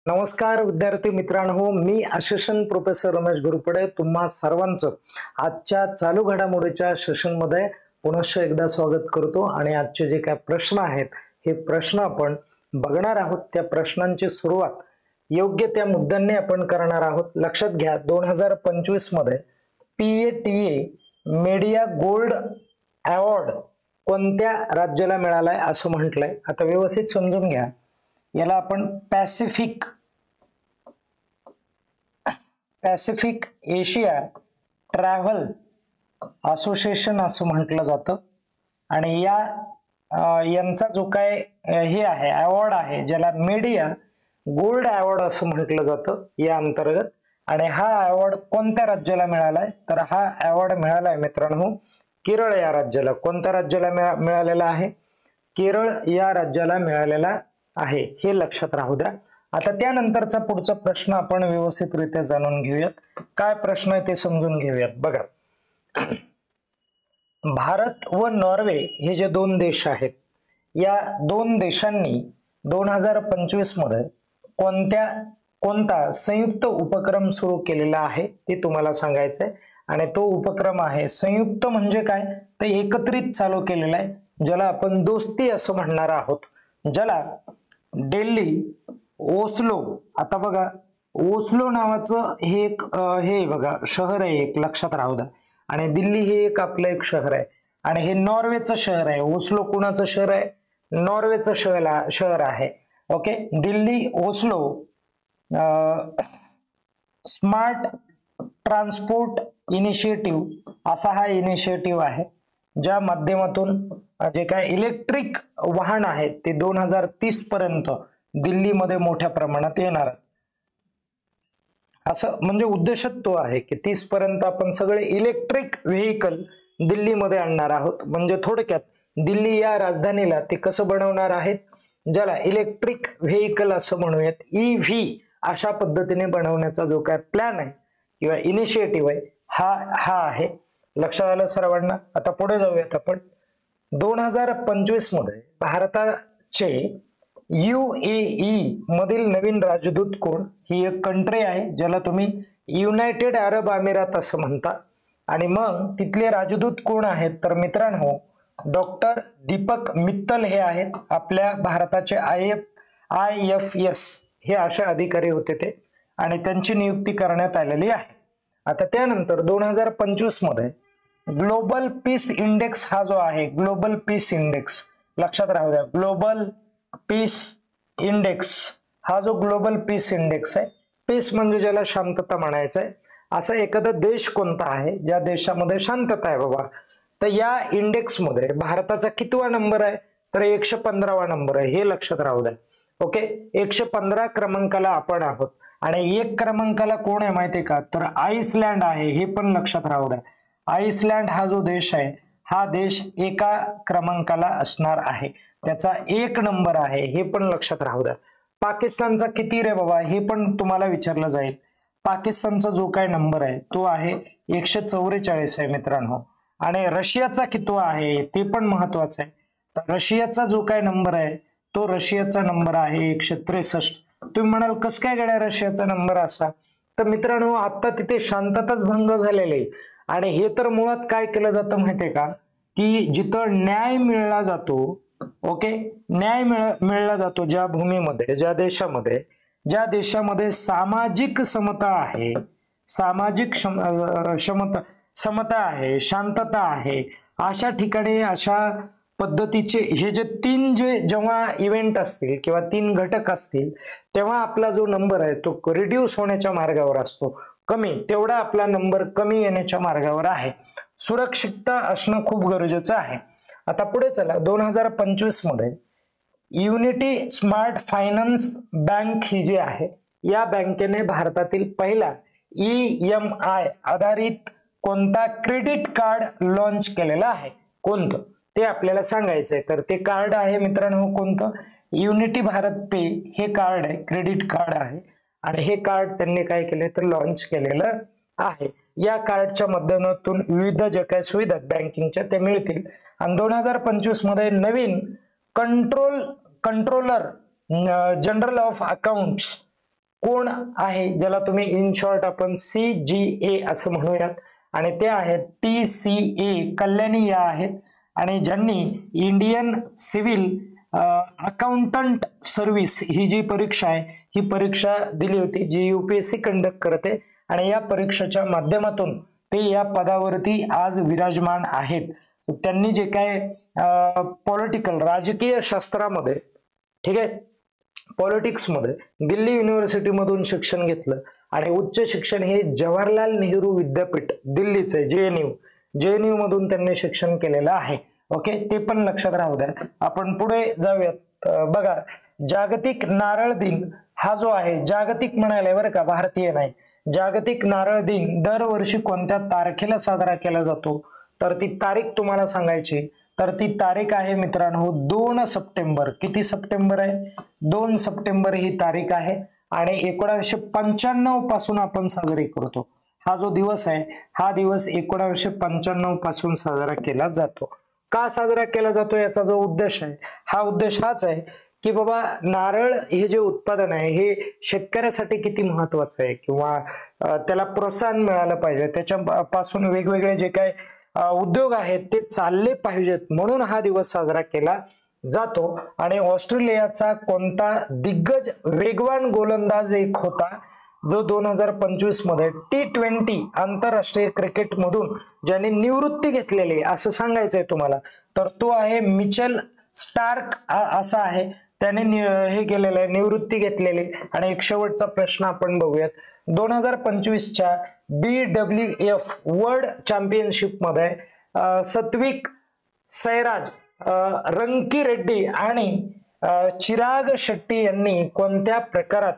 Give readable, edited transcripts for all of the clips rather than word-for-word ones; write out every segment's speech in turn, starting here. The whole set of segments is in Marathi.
नमस्कार विद्यार्थी मित्रांनो, मी असिस्टंट प्रोफेसर रमेश गुरुपडे तुम्हा सर्वांचं आजच्या चालू घडामोडीच्या सेशनमध्ये पुनश्च एकदा स्वागत करतो। आणि आजचे जे काय प्रश्न आहेत हे प्रश्न आपण बघणार आहोत। त्या प्रश्नांची सुरुवात योग्य त्या मुद्द्यांनी आपण करणार आहोत। लक्षात घ्या 2025 मध्ये PATA मीडिया गोल्ड अवॉर्ड कोणत्या राज्याला मिळालाय असं म्हटलंय। आता व्यवस्थित समजून घ्या, याला आपण पॅसिफिक एशिया ट्रॅव्हल असोसिएशन असं म्हटलं जातं। आणि यांचा जो काय हे आहे अवॉर्ड आहे ज्याला मीडिया गोल्ड अवॉर्ड असं म्हटलं जातं या अंतर्गत। आणि हा अवॉर्ड कोणत्या राज्याला मिळालाय तर हा अवॉर्ड मिळालाय मित्रांनो केरळ या राज्याला। कोणत्या राज्याला मिळालेला आहे? केरळ या राज्याला मिळालेला आहे, हे लक्षात राहू द्या। आता त्यानंतरचा पुढचा प्रश्न आपण व्यवस्थितरित्या जाणून घेऊयात। काय प्रश्न आहे ते समजून घेऊयात। बघा, भारत व नॉर्वे हे जे दोन देश आहेत, या दोन देशांनी 2025 मध्ये कोणता संयुक्त उपक्रम सुरू केलेला आहे ते तुम्हाला सांगायचंय। आणि तो उपक्रम आहे संयुक्त म्हणजे काय तर एकत्रित चालू केलेला आहे, ज्याला आपण दोस्ती असं म्हणणार आहोत। ज्याला दिल्ली, ओस्लो, आता बघा ओस्लो नावाचं हे एक हे बघा शहर आहे एक, लक्षात राहू द्या। आणि दिल्ली हे एक आपलं एक शहर आहे आणि हे नॉर्वेचं शहर आहे। ओस्लो कुणाचं शहर आहे? नॉर्वेचं शहर आहे। Okay, Delhi Oslo smart transport initiative असा हा इनिशिएटिव्ह आहे, ज्या माध्यमातून जे काय इलेक्ट्रिक वाहन आहेत ते 2030 पर्यंत दिल्लीमध्ये मोठ्या प्रमाणात येणार। असं म्हणजे उद्देशच तो आहे की 30 पर्यंत आपण सगळे इलेक्ट्रिक व्हेइकल दिल्लीमध्ये आणणार आहोत। म्हणजे थोडक्यात दिल्ली या राजधानीला ते कसं बनवणार आहेत, ज्याला इलेक्ट्रिक व्हेइकल असं म्हणूयात, EV अशा पद्धतीने बनवण्याचा जो काय प्लॅन आहे किंवा इनिशिएटिव्ह आहे हा आहे। लक्षात आलं सर्वांना? आता पुढे जाऊयात आपण। 2025 मध्ये भारताचे UAE मधील नवीन राजदूत कोण? ही एक कंट्री आहे ज्याला तुम्ही युनायटेड अरब अमिरात असं म्हणता। आणि मग तिथले राजदूत कोण आहेत तर मित्रांनो डॉक्टर दीपक मित्तल हे आहेत। आपल्या भारताचे IFS हे असे अधिकारी होते ते, आणि त्यांची नियुक्ती करण्यात आलेली आहे। आता त्यानंतर 2025 मध्ये ग्लोबल पीस इंडेक्स हा जो आहे, ग्लोबल पीस इंडेक्स लक्षात राहू द्या, ग्लोबल पीस इंडेक्स हा जो ग्लोबल पीस इंडेक्स आहे, पीस म्हणजे ज्याला शांतता म्हणायचं आहे, असा एखादा देश कोणता आहे ज्या देशामध्ये शांतता आहे बाबा, तर या इंडेक्स मध्ये भारताचा कितवा नंबर आहे तर 115वा नंबर आहे, हे लक्षात राहू द्या। ओके, 115 क्रमांकाला आपण आहोत। आणि 1 क्रमांकाला कोण आहे माहितीये का तर आइसलँड आहे, हे पण लक्षात राहू द्या। आइसलँड हा जो देश आहे हा देश एका क्रमांकाला असणार आहे, त्याचा 1 नंबर आहे, हे पण लक्षात राहू द्या। पाकिस्तानचा किती रे बाबा हे पण तुम्हाला विचारलं जाईल। पाकिस्तानचा जो काय नंबर आहे तो आहे 144 आहे मित्रांनो। आणि रशियाचा कितवा आहे ते पण महत्वाचं आहे, तर रशियाचा जो काय नंबर आहे तो रशियाचा नंबर आहे 163। तुम्ही म्हणाल कसं काय गड्या रशियाचा नंबर असा, तर मित्रांनो आता तिथे शांतताच भंग झालेली आहे। आणि हे तर मुळात काय केलं जातं माहितीये का की जिथं न्याय मिळला जातो, ओके, न्याय मिळला जातो ज्या भूमीमध्ये, ज्या देशामध्ये सामाजिक समता आहे, सामाजिक समता आहे, शांतता आहे, अशा ठिकाणी अशा पद्धतीचे हे जे जेव्हा इव्हेंट असतील किंवा 3 घटक असतील तेव्हा आपला जो नंबर आहे तो रिड्यूस होण्याच्या मार्गावर असतो, तेवढा आपला नंबर कमी येण्याच्या मार्गावर आहे। सुरक्षितता असणं खूप गरजेचं आहे। आता पुढे चला, 2025 मध्ये युनिटी स्मार्ट फायनान्स बँक ही जी आहे या बँकेने भारतातील पहिला EMI आधारित कोणता क्रेडिट कार्ड लॉन्च केलेला आहे, कोणतं ते आपल्याला सांगायचंय। तर ते कार्ड आहे मित्रांनो कोणतं, युनिटी भारत पे हे कार्ड आहे, क्रेडिट कार्ड आहे। आणि हे कार्ड त्यांनी काय केले तर लॉन्च केलेलं आहे। या कार्डच्या माध्यमातून विविध ज्या काही सुविधा बँकिंगच्या ते मिळतील। आणि 2025 मध्ये नवीन कंट्रोलर जनरल ऑफ अकाउंट्स कोण आहे, ज्याला तुम्ही इन शॉर्ट आपण CGA असं म्हणूयात, आणि ते आहेत TCA कल्याणी या आहेत, आणि ज्यांनी इंडियन सिव्हिल अकाउंटंट सर्व्हिस ही जी परीक्षा आहे ही परीक्षा दिली होती, जी UPSC कंडक्ट करते, आणि या परीक्षेच्या माध्यमातून ते या पदावरती आज विराजमान आहेत. त्यांनी जे काय पॉलिटिकल राजकीय शास्त्रामध्ये, ठीक आहे, पॉलिटिक्स मध्ये दिल्ली युनिव्हर्सिटी मधून शिक्षण घेतलं, आणि उच्च शिक्षण हे जवाहरलाल नेहरू विद्यापीठ दिल्लीचे JNU मधून त्यांनी शिक्षण केलेलं आहे. ओके, ते पण लक्षात राहू द्या. आपण पुढे जाऊयात. बघा, जागतिक नारळ दिन हा जो आहे, जागतिक म्हणायला बरं का, भारतीय नाही, जागतिक नारळ दिन दरवर्षी कोणत्या तारखेला साजरा केला जातो, तर ती तारीख तुम्हाला सांगायची. तर ती तारीख आहे मित्रांनो 2 सप्टेंबर. किती सप्टेंबर आहे? 2 सप्टेंबर ही तारीख आहे, आणि 1995 पासून आपण साजरी करतो. हा जो दिवस आहे हा दिवस 1995 पासून साजरा केला जातो. का साजरा केला जातो याचा जो उद्देश आहे, हा उद्देश हाच आहे की बाबा नारळ हे जे उत्पादन आहे हे शेतकऱ्यासाठी किती महत्वाचं आहे, किंवा त्याला प्रोत्साहन मिळालं पाहिजे, त्याच्यापासून वेगवेगळे जे काय उद्योग आहेत ते चालले पाहिजेत, म्हणून हा दिवस साजरा केला जातो. आणि ऑस्ट्रेलियाचा कोणता दिग्गज वेगवान गोलंदाज एक होता जो 2025 मध्ये T20 आंतरराष्ट्रीय क्रिकेट मधून ज्याने निवृत्ती घेतलेली असं सांगायचंय तुम्हाला, तर तो आहे मिचेल स्टार्क असा आहे, त्याने हे केलेलं आहे, निवृत्ती घेतलेली. आणि एक शेवटचा प्रश्न आपण बघूयात. 2025च्या BWF वर्ल्ड चॅम्पियनशिप मध्ये सत्विक सैराज, रंकी आणि चिराग शेट्टी यांनी कोणत्या प्रकारात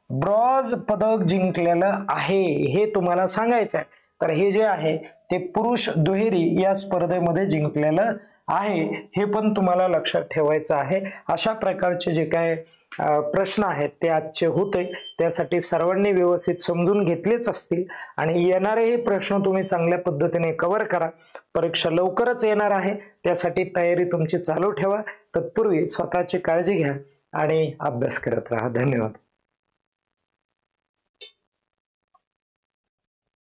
ब्रॉन्झ पदक जिंकलेलं आहे हे तुम्हाला सांगायचं आहे. तर हे जे आहे ते पुरुष दुहेरी या स्पर्धेमध्ये जिंकलेलं आहे, हे पण तुम्हाला लक्षात ठेवायचं आहे. अशा प्रकारचे जे काय प्रश्न आहेत ते आजचे होते, त्यासाठी सर्वांनी व्यवस्थित समजून घेतलेच असतील, आणि येणारे हे प्रश्न तुम्ही चांगल्या पद्धतीने कव्हर करा. परीक्षा लवकरच येणार आहे, त्यासाठी तयारी तुमची चालू ठेवा. तत्पूर्वी स्वतःची काळजी घ्या आणि अभ्यास करत राहा. धन्यवाद.